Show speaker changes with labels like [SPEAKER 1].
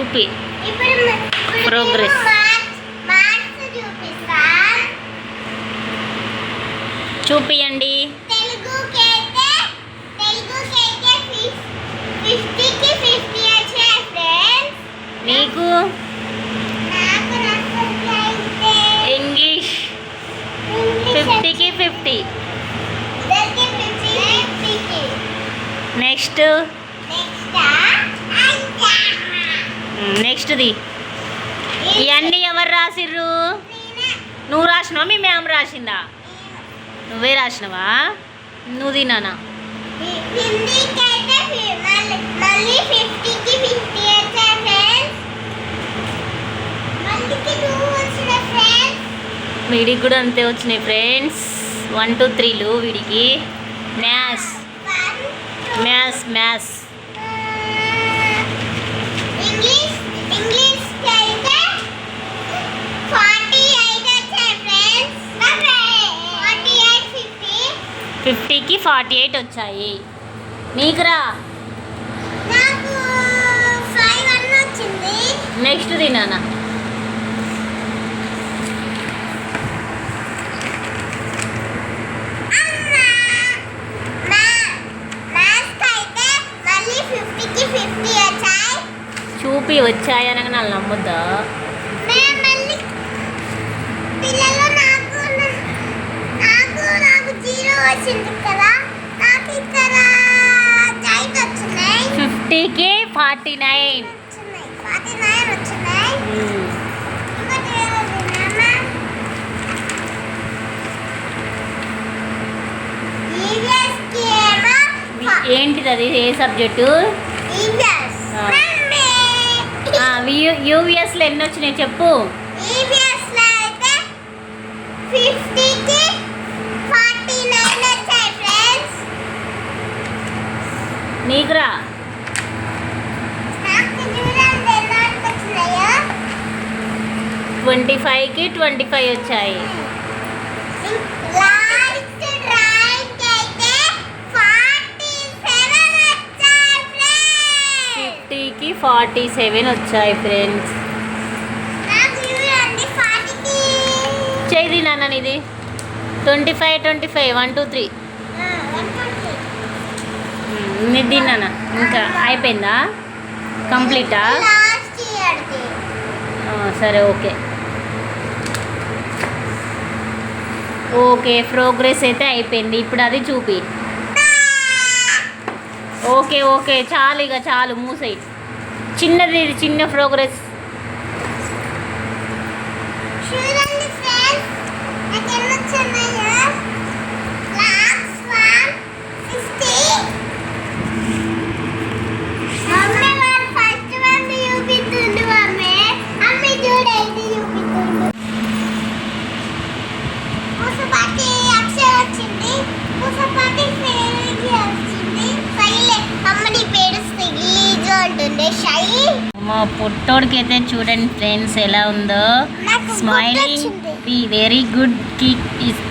[SPEAKER 1] చూపి ప్రోగ్రెస్. చూపియండి. మీకు ఇంగ్లీష్ 50కి 50. నెక్స్ట్ది ఇవన్నీ ఎవరు రాసిర్రు? నువ్వు రాసినావా? Me ma'am రాసిందా? నువ్వే రాసినవా? నువ్వు తినానా? వీడికి కూడా అంతే వచ్చినాయి ఫ్రెండ్స్. 1 2 3లు వీడికి. మ్యాథ్స్ మ్యాథ్స్ మ్యాథ్స్
[SPEAKER 2] ఇంగ్లీష్
[SPEAKER 1] 50కి 48 వచ్చాయి. నీకురా నెక్స్ట్ తినానా? చూపి వచ్చాయనగా నాకు నమ్మొద్దా? ఫిఫ్టీకి 49. ఏంటిది అది? ఏ సబ్జెక్టు? యూవిఎస్లో ఎన్ని వచ్చినాయి చెప్పు. నీకురా 25కి 25 వచ్చాయి. 50కి 47 వచ్చాయి ఫ్రెండ్స్. చేయి నాన్న ఇది. 25 25 1 2 3 నిద్ది నాన్న. ఇంకా అయిపోయిందా? కంప్లీటా? సరే ఓకే ఓకే. ప్రోగ్రెస్ అయితే అయిపోయింది. ఇప్పుడు అది చూపి. ఓకే ఓకే చాలు, ఇక చాలు, మూసేయి. చిన్నది, చిన్న ప్రోగ్రెస్. మా పుట్టోడికి అయితే చూడండి ఫ్రెండ్స్ ఎలా ఉందో. Smiling very good kick is